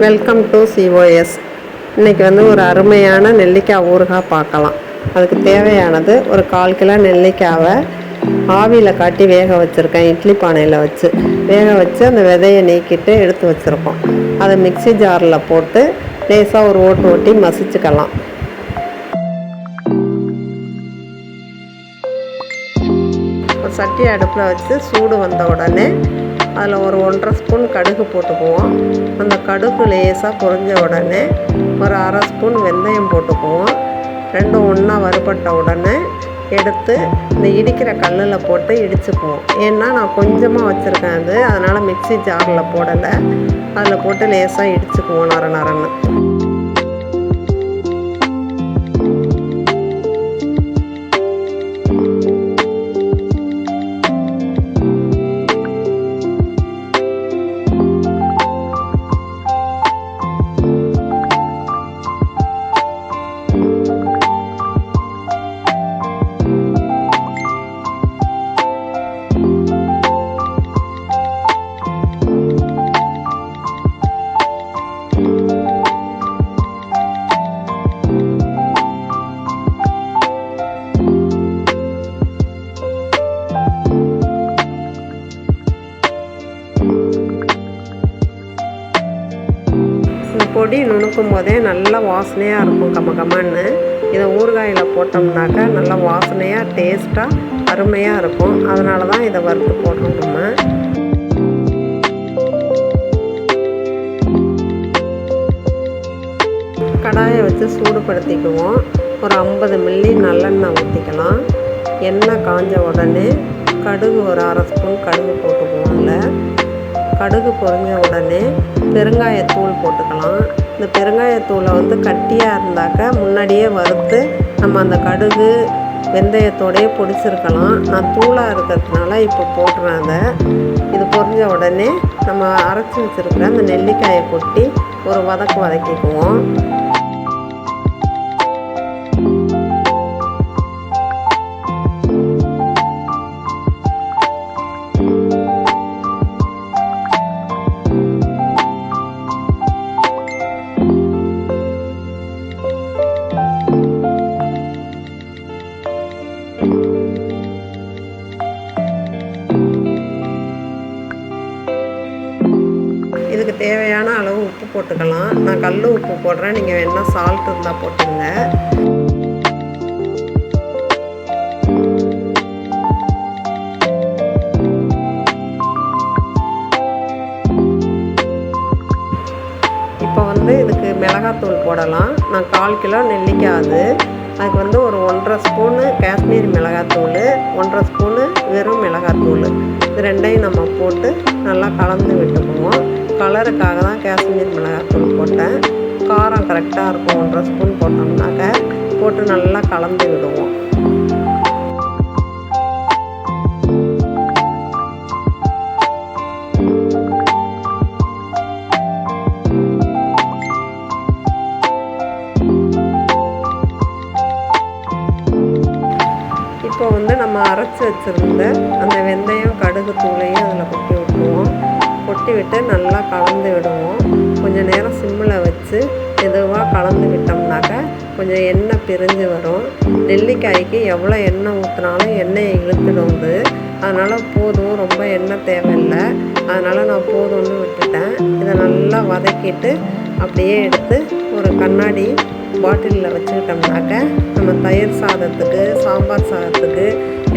Welcome to COS. இன்றைக்கி ஒரு அருமையான நெல்லிக்காய் ஊறுகாய் பார்க்கலாம். அதுக்கு தேவையானது ஒரு 1/4 கிலோ நெல்லிக்காவை ஆவியில் காட்டி வேக வச்சுருக்கேன். இட்லி பானையில் வச்சு வேக வச்சு அந்த விதையை நீக்கிட்டு எடுத்து வச்சுருக்கோம். அதை மிக்சி ஜாரில் போட்டு லேசாக ஒரு ஓட்டு ஓட்டி மசிச்சுக்கலாம். ஒரு சட்டி அடுப்பில் வச்சு சூடு வந்த உடனே அதில் ஒரு 1.5 ஸ்பூன் கடுகு போட்டுக்குவோம். அந்த கடுகு லேசாக பொரிஞ்ச உடனே ஒரு 1/2 ஸ்பூன் வெந்தயம் போட்டுக்குவோம். ரெண்டும் ஒன்றா வறுபட்ட உடனே எடுத்து இந்த இடிக்கிற கல்லில் போட்டு இடிச்சுக்குவோம். ஏன்னா நான் கொஞ்சமாக வச்சுருக்கேன் அதனால் மிக்சி ஜாரில் போடலை. அதில் போட்டு லேசாக இடிச்சுக்குவோம் நரன்னு. பொடி நுணுக்கும் போதே நல்லா வாசனையாக இருக்கும் கமகமன்னு. இதை ஊறுகாயில் போட்டோம்னாக்கா நல்லா வாசனையாக டேஸ்ட்டாக அருமையாக இருக்கும். அதனால தான் இதை வறுத்து போடுறோம். நம்ம கடாயை வச்சு சூடுபடுத்திக்குவோம். ஒரு 50 மில்லி நல்லெண்ணெய் ஊற்றிக்கலாம். எண்ணெய் காஞ்ச உடனே கடுகு ஒரு 1/2 ஸ்பூன் கடுகு போட்டுக்குவோம். அதில் கடுகு பொரிஞ்ச உடனே பெருங்காயத்தூள் போட்டுக்கலாம். இந்த பெருங்காயத்தூளை கட்டியாக இருந்தாக்க முன்னாடியே வறுத்து நம்ம அந்த கடுகு வெந்தயத்தோடையே பொடிச்சிருக்கலாம். நான் தூளாக இருக்கிறதுனால இப்போ போட்டுறேன். அதை இது பொரிஞ்ச உடனே நம்ம அரைச்சி வச்சுருக்கிற அந்த நெல்லிக்காயை கொட்டி ஒரு வதக்கிக்குவோம். இதுக்கு தேவையான அளவு உப்பு போட்டுக்கலாம். நான் கல் உப்பு போடுறேன். நீங்கள் வேணால் சால்ட் இருந்தால் போட்டுங்க. இப்போ இதுக்கு மிளகாத்தூள் போடலாம். நான் 1/4 கிலோ நெல்லிக்காய் அதுக்கு ஒரு 1.5 ஸ்பூனு காஷ்மீரி மிளகாத்தூள், 1.5 ஸ்பூனு வெறும் மிளகாத்தூள், இது ரெண்டையும் நம்ம போட்டு நல்லா கலந்து விட்டுக்குவோம். கலருக்காக தான் காஷ்மீரி மிளகாத்தூள் போட்டேன். காரம் கரெக்டாக இருக்கும். 1.5 ஸ்பூன் போட்டோம்னாக்க போட்டு நல்லா கலந்து விடுவோம். இப்போ நம்ம அரைச்சி வச்சுருந்த அந்த வெந்தயம் கடுகு தூளையும் அதில் கொட்டி விட்டுருவோம். கொட்டி விட்டு நல்லா கலந்து விடுவோம். கொஞ்சம் நேரம் சிம்மில் வச்சு மெதுவாக கலந்து விட்டோம்னாக்க கொஞ்சம் எண்ணெய் பிரிஞ்சு வரும். நெல்லிக்காய்க்கு எவ்வளோ எண்ணெய் ஊற்றினாலும் எண்ணெயை இழுத்துடும். அதனால் போதும், ரொம்ப எண்ணெய் தேவையில்லை. அதனால் நான் போதும்னு விட்டுட்டேன். இதை நல்லா வதக்கிட்டு அப்படியே எடுத்து ஒரு கண்ணாடி பாட்டிலில் வச்சுக்கிட்டோம்னாக்க நம்ம தயிர் சாதத்துக்கு, சாம்பார் சாதத்துக்கு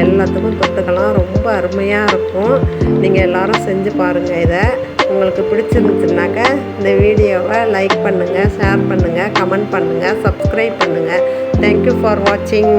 எல்லாத்துக்கும் தொட்டுக்கலாம். ரொம்ப அருமையாக இருக்கும். நீங்கள் எல்லோரும் செஞ்சு பாருங்கள். இதை உங்களுக்கு பிடிச்சிருந்துச்சுனாக்க இந்த வீடியோவை லைக் பண்ணுங்கள், ஷேர் பண்ணுங்கள், கமெண்ட் பண்ணுங்கள், சப்ஸ்கிரைப் பண்ணுங்கள். தேங்க்யூ ஃபார் வாட்சிங்.